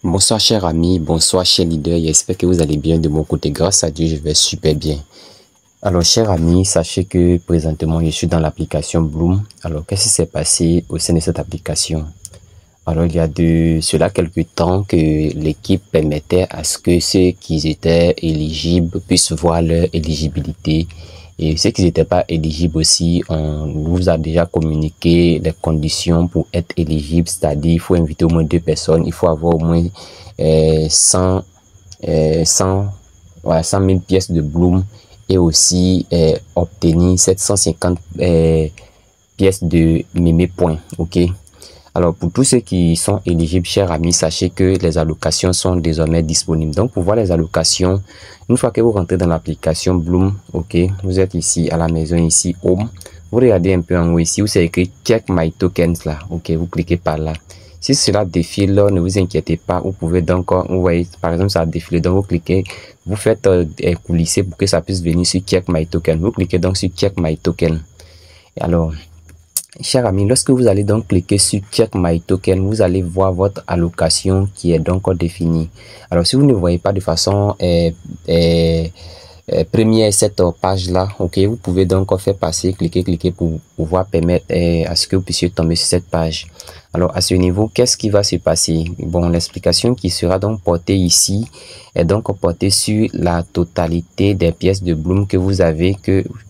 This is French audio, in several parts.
Bonsoir chers amis, bonsoir chers leaders, j'espère que vous allez bien de mon côté. Grâce à Dieu, je vais super bien. Alors chers amis, sachez que présentement je suis dans l'application Bloom. Alors qu'est-ce qui s'est passé au sein de cette application? Alors il y a de cela quelques temps que l'équipe permettait à ce que ceux qui étaient éligibles puissent voir leur éligibilité. Et ceux qui n'étaient pas éligibles aussi, on vous a déjà communiqué les conditions pour être éligible, c'est-à-dire il faut inviter au moins 2 personnes, il faut avoir au moins 100 000 pièces de Bloom et aussi obtenir 750 pièces de mémé points, ok? Alors, pour tous ceux qui sont éligibles, chers amis, sachez que les allocations sont désormais disponibles. Donc, pour voir les allocations, une fois que vous rentrez dans l'application Bloom, ok, vous êtes ici à la maison, ici, Home. Vous regardez un peu en haut ici où c'est écrit Check My Tokens là, ok, vous cliquez par là. Si cela défile, là, ne vous inquiétez pas, vous pouvez donc, vous voyez, par exemple, ça a défilé, donc vous cliquez, vous faites coulisser pour que ça puisse venir sur Check My Token. Vous cliquez donc sur Check My Token. Et alors, chers amis, lorsque vous allez donc cliquer sur Check My Token, vous allez voir votre allocation qui est donc définie. Alors, si vous ne voyez pas de façon première cette page là, ok, vous pouvez donc faire passer, cliquer pour pouvoir permettre à ce que vous puissiez tomber sur cette page. Alors à ce niveau, qu'est-ce qui va se passer? Bon, l'explication qui sera donc portée ici est donc portée sur la totalité des pièces de Bloom que vous avez,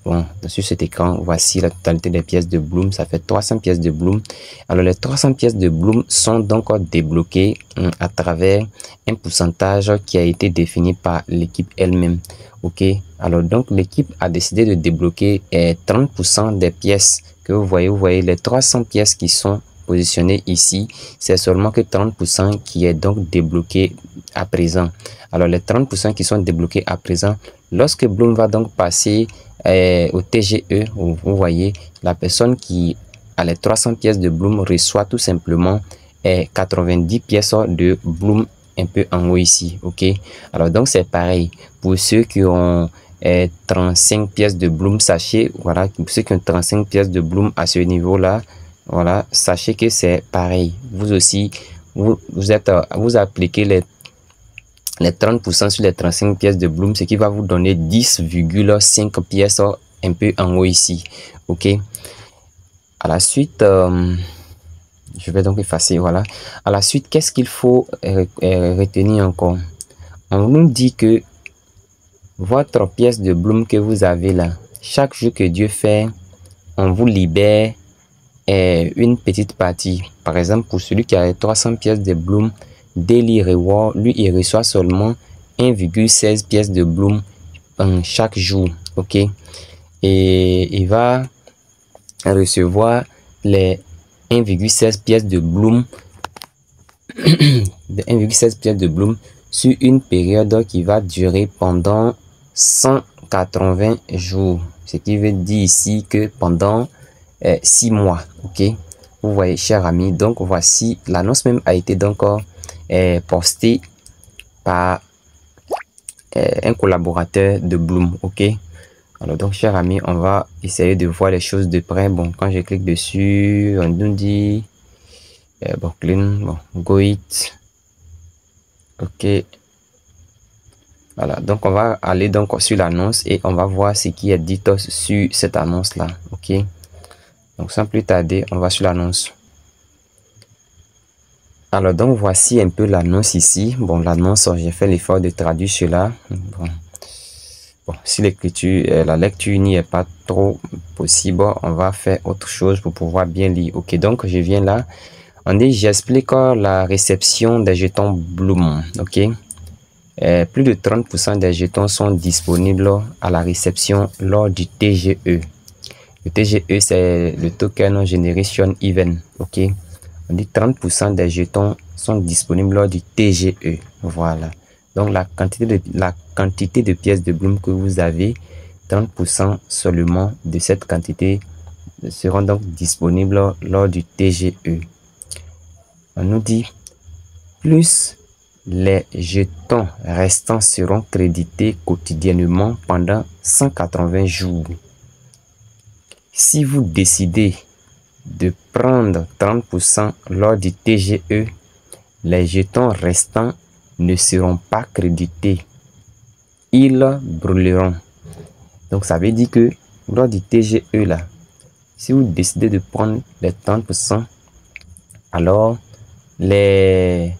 bon, sur cet écran, voici la totalité des pièces de Bloom, ça fait 300 pièces de Bloom. Alors les 300 pièces de Bloom sont donc débloquées à travers un pourcentage qui a été défini par l'équipe elle-même. Ok, alors donc l'équipe a décidé de débloquer 30% des pièces que vous voyez les 300 pièces qui sont positionnées ici, c'est seulement que 30% qui est donc débloqué à présent. Alors les 30% qui sont débloqués à présent, lorsque Bloom va donc passer au TGE, vous voyez, la personne qui a les 300 pièces de Bloom reçoit tout simplement 90 pièces de Bloom un peu en haut ici, ok? Alors donc c'est pareil pour ceux qui ont 35 pièces de Bloom, sachez, voilà, pour ceux qui ont 35 pièces de Bloom à ce niveau là, voilà, sachez que c'est pareil. Vous aussi, vous appliquez les 30% sur les 35 pièces de Bloom, ce qui va vous donner 10,5 pièces un peu en haut ici, ok? À la suite, je vais donc effacer, voilà. À la suite, qu'est-ce qu'il faut retenir encore? On nous dit que votre pièce de Bloom que vous avez là, chaque jour que Dieu fait, on vous libère une petite partie. Par exemple, pour celui qui a 300 pièces de Bloom, Daily Reward, lui, il reçoit seulement 1,16 pièces de Bloom chaque jour, ok? Et il va recevoir les 1,16 pièces de Bloom 1,16 pièces de Bloom sur une période qui va durer pendant 180 jours, ce qui veut dire ici que pendant 6 mois, ok? Vous voyez, chers amis, donc voici l'annonce même a été donc postée par un collaborateur de Bloom, ok? Alors donc, chers amis, on va essayer de voir les choses de près. Bon, quand je clique dessus, on nous dit Brooklyn, bon, go it, ok. Voilà, donc on va aller donc sur l'annonce et on va voir ce qui est dit sur cette annonce là, ok. Donc sans plus tarder, on va sur l'annonce. Alors donc voici un peu l'annonce ici. Bon, l'annonce, j'ai fait l'effort de traduire cela. Bon, si l'écriture, la lecture n'y est pas trop possible, on va faire autre chose pour pouvoir bien lire. Ok, donc je viens là. On dit, j'explique la réception des jetons Bloom. Ok, plus de 30% des jetons sont disponibles à la réception lors du TGE. Le TGE, c'est le Token Generation Event. Ok, on dit 30% des jetons sont disponibles lors du TGE. Voilà. Donc la quantité de pièces de Bloom que vous avez, 30% seulement de cette quantité seront donc disponibles lors du TGE. On nous dit, plus les jetons restants seront crédités quotidiennement pendant 180 jours. Si vous décidez de prendre 30% lors du TGE, les jetons restants ne seront pas crédités. Ils brûleront. Donc, ça veut dire que lors du TGE là, si vous décidez de prendre les 30%, alors les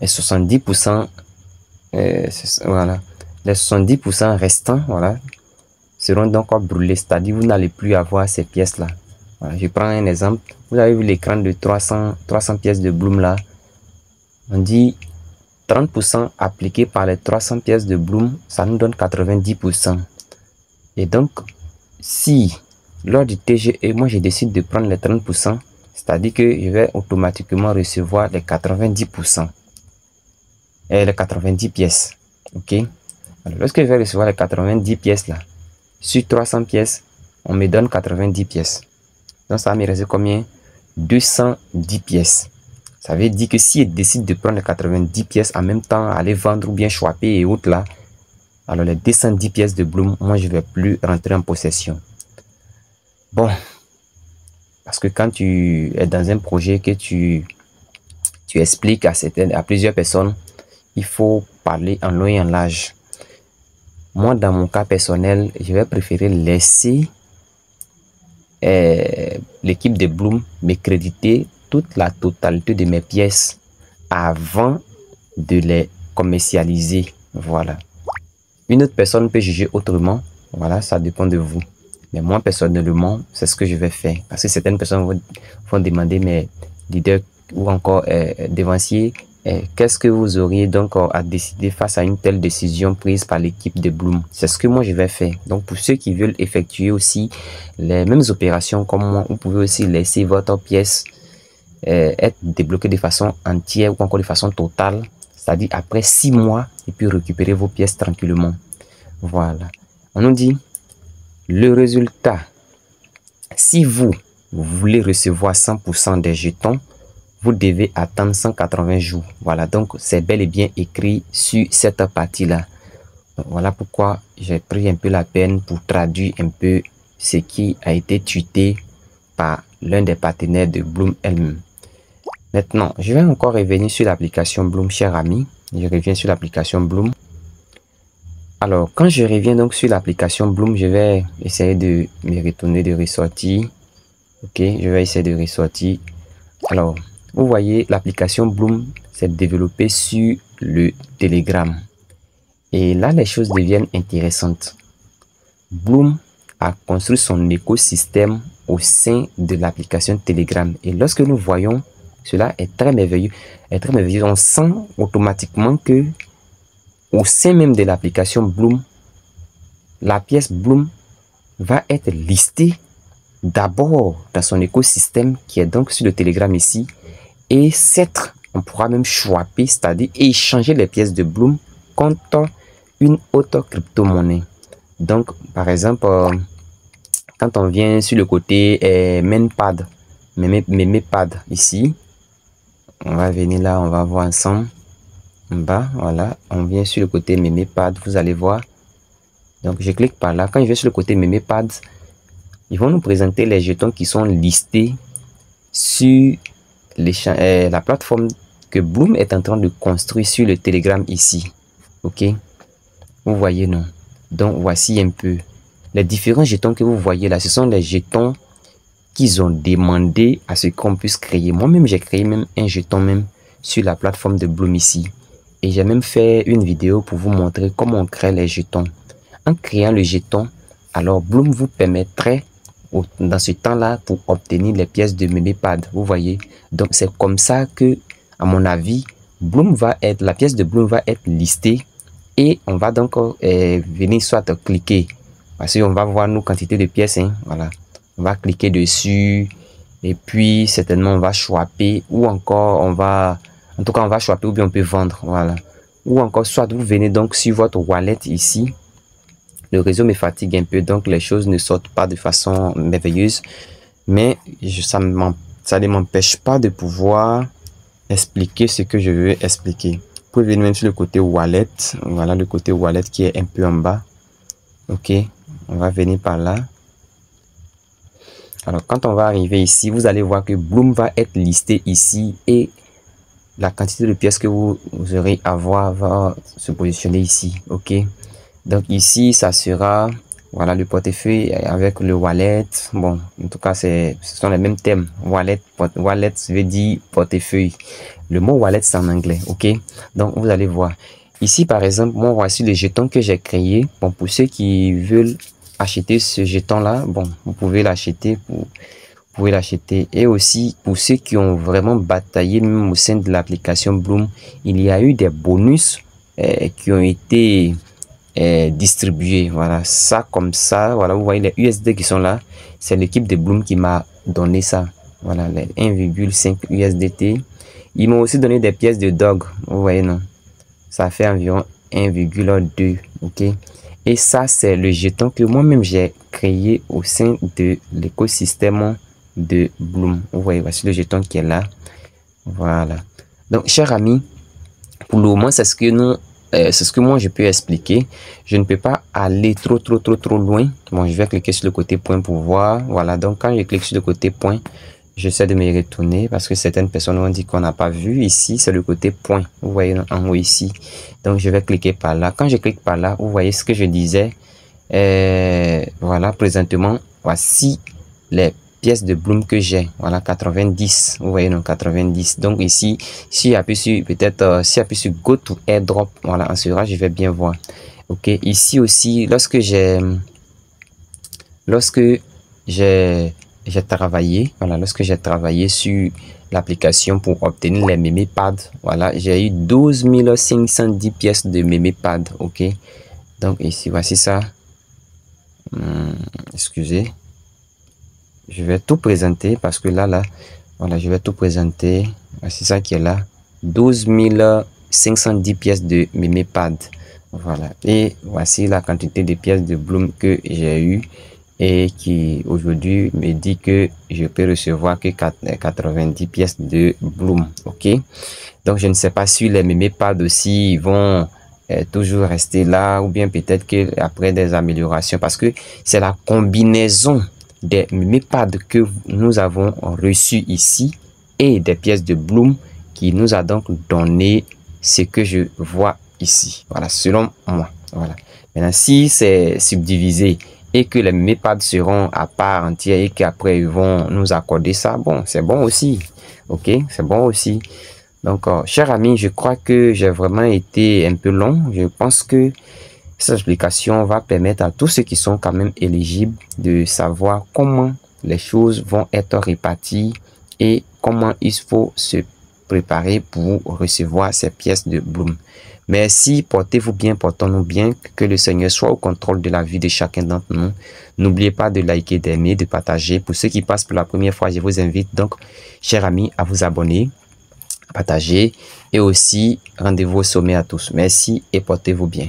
70%, voilà, les 70% restants, voilà, seront donc brûlés. C'est-à-dire vous n'allez plus avoir ces pièces-là. Voilà, je prends un exemple. Vous avez vu l'écran de 300 pièces de Bloom là. On dit 30% appliqué par les 300 pièces de Bloom, ça nous donne 90%. Et donc, si lors du TGE, moi je décide de prendre les 30%, c'est-à-dire que je vais automatiquement recevoir les 90%. Et les 90 pièces. Ok? Alors, lorsque je vais recevoir les 90 pièces là, sur 300 pièces, on me donne 90 pièces. Donc, ça va me rester combien? 210 pièces. Ça veut dire que si je décide de prendre les 90 pièces en même temps, aller vendre ou bien choper et autres là, alors les 210 pièces de Bloom, moi je ne vais plus rentrer en possession. Bon, parce que quand tu es dans un projet que tu expliques à plusieurs personnes, il faut parler en long et en large. Moi, dans mon cas personnel, je vais préférer laisser l'équipe de Bloom me créditer toute la totalité de mes pièces avant de les commercialiser. Voilà. Une autre personne peut juger autrement. Voilà, ça dépend de vous. Mais moi, personnellement, c'est ce que je vais faire. Parce que certaines personnes vont demander, mes leaders ou encore devanciers, qu'est-ce que vous auriez donc à décider face à une telle décision prise par l'équipe de Bloom? C'est ce que moi je vais faire. Donc pour ceux qui veulent effectuer aussi les mêmes opérations comme moi, vous pouvez aussi laisser votre pièce être débloquée de façon entière ou encore de façon totale, c'est-à-dire après 6 mois et puis récupérer vos pièces tranquillement. Voilà. On nous dit le résultat. Si vous voulez recevoir 100% des jetons, vous devez attendre 180 jours. Voilà, donc c'est bel et bien écrit sur cette partie-là. Voilà pourquoi j'ai pris un peu la peine pour traduire un peu ce qui a été tweeté par l'un des partenaires de Bloom elle-même. Maintenant, je vais encore revenir sur l'application Bloom, cher ami. Je reviens sur l'application Bloom. Alors, quand je reviens donc sur l'application Bloom, je vais essayer de me retourner de ressortir. Ok, je vais essayer de ressortir. Alors, vous voyez, l'application Bloom s'est développée sur le Telegram. Et là, les choses deviennent intéressantes. Bloom a construit son écosystème au sein de l'application Telegram. Et lorsque nous voyons, cela est très merveilleux. On sent automatiquement que au sein même de l'application Bloom, la pièce Bloom va être listée d'abord dans son écosystème qui est donc sur le Telegram ici. Et on pourra même swapper, c'est-à-dire échanger les pièces de Bloom contre une autre crypto-monnaie. Donc, par exemple, quand on vient sur le côté MemPad ici, on va venir là, on va voir ensemble. En bas, voilà, on vient sur le côté MemPad, vous allez voir. Donc, je clique par là. Quand je vais sur le côté MemPad, ils vont nous présenter les jetons qui sont listés sur la plateforme que Bloom est en train de construire sur le Telegram ici. Ok, vous voyez, non? Donc voici un peu les différents jetons que vous voyez là. Ce sont les jetons qu'ils ont demandé à ce qu'on puisse créer. Moi-même, j'ai créé même un jeton même sur la plateforme de Bloom ici. Et j'ai même fait une vidéo pour vous montrer comment on crée les jetons. En créant le jeton, alors Bloom vous permettrait dans ce temps-là pour obtenir les pièces de MemPad. Vous voyez, donc c'est comme ça que, à mon avis, la pièce de Bloom va être listée et on va donc venir soit cliquer parce qu'on va voir nos quantités de pièces. Hein, voilà, on va cliquer dessus et puis certainement on va swapper ou encore on va swapper ou bien on peut vendre. Voilà, ou encore soit vous venez donc sur votre wallet ici. Le réseau me fatigue un peu, donc les choses ne sortent pas de façon merveilleuse. Mais ça ne m'empêche pas de pouvoir expliquer ce que je veux expliquer. Vous pouvez venir même sur le côté wallet. Voilà le côté wallet qui est un peu en bas. Ok, on va venir par là. Alors, quand on va arriver ici, vous allez voir que Bloom va être listé ici et la quantité de pièces que vous aurez à avoir va se positionner ici. OK? Donc ici, ça sera, voilà, le portefeuille avec le wallet. Bon, en tout cas, ce sont les mêmes thèmes. Wallet veut dire portefeuille. Le mot wallet, c'est en anglais. OK? Donc, vous allez voir. Ici, par exemple, moi, voici le jeton que j'ai créé. Bon, pour ceux qui veulent acheter ce jeton-là, bon, vous pouvez l'acheter et aussi pour ceux qui ont vraiment bataillé même au sein de l'application Bloom, il y a eu des bonus qui ont été distribués. Voilà, ça comme ça, voilà, vous voyez les USD qui sont là, c'est l'équipe de Bloom qui m'a donné ça. Voilà, les 1,5 USDT. Ils m'ont aussi donné des pièces de dog, vous voyez, non? Ça fait environ 1,2, ok? Et ça, c'est le jeton que moi-même j'ai créé au sein de l'écosystème de Bloom. Vous voyez, voici le jeton qui est là. Voilà. Donc, chers amis, pour le moment, c'est ce que moi je peux expliquer. Je ne peux pas aller trop loin. Bon, je vais cliquer sur le côté point pour voir. Voilà. Donc, quand je clique sur le côté point, j'essaie de me retourner parce que certaines personnes ont dit qu'on n'a pas vu. Ici, c'est le côté point. Vous voyez en haut ici. Donc, je vais cliquer par là. Quand je clique par là, vous voyez ce que je disais. Voilà, présentement, voici les pièces de Bloom que j'ai. Voilà, 90. Vous voyez, non, 90. Donc, ici, si j'appuie sur, peut-être, si j'appuie sur Go to Airdrop, voilà, en sera, je vais bien voir. OK, ici aussi, lorsque j'ai travaillé, voilà, lorsque j'ai travaillé sur l'application pour obtenir les MemePads, voilà, j'ai eu 12 510 pièces de MemePads. OK, donc ici, voici ça. Excusez, je vais tout présenter parce que là, voilà, je vais tout présenter. Voici ça qui est là. 12 510 pièces de MemePads. Voilà, et voici la quantité de pièces de Bloom que j'ai eu et qui aujourd'hui me dit que je peux recevoir que 90 pièces de Bloom. OK, donc je ne sais pas si les MemePads aussi vont toujours rester là ou bien peut-être que après des améliorations, parce que c'est la combinaison des MemePads que nous avons reçu ici et des pièces de Bloom qui nous a donc donné ce que je vois ici. Voilà, selon moi. Voilà. Maintenant, si c'est subdivisé et que les MemePads seront à part entière et qu'après ils vont nous accorder ça, bon, c'est bon aussi. OK, c'est bon aussi. Donc, chers amis, je crois que j'ai vraiment été un peu long. Je pense que cette explication va permettre à tous ceux qui sont quand même éligibles de savoir comment les choses vont être réparties et comment il faut se préparer pour recevoir ces pièces de Bloom. Merci, portez-vous bien, portons-nous bien, que le Seigneur soit au contrôle de la vie de chacun d'entre nous. N'oubliez pas de liker, d'aimer, de partager. Pour ceux qui passent pour la première fois, je vous invite donc, chers amis, à vous abonner, à partager et aussi rendez-vous au sommet à tous. Merci et portez-vous bien.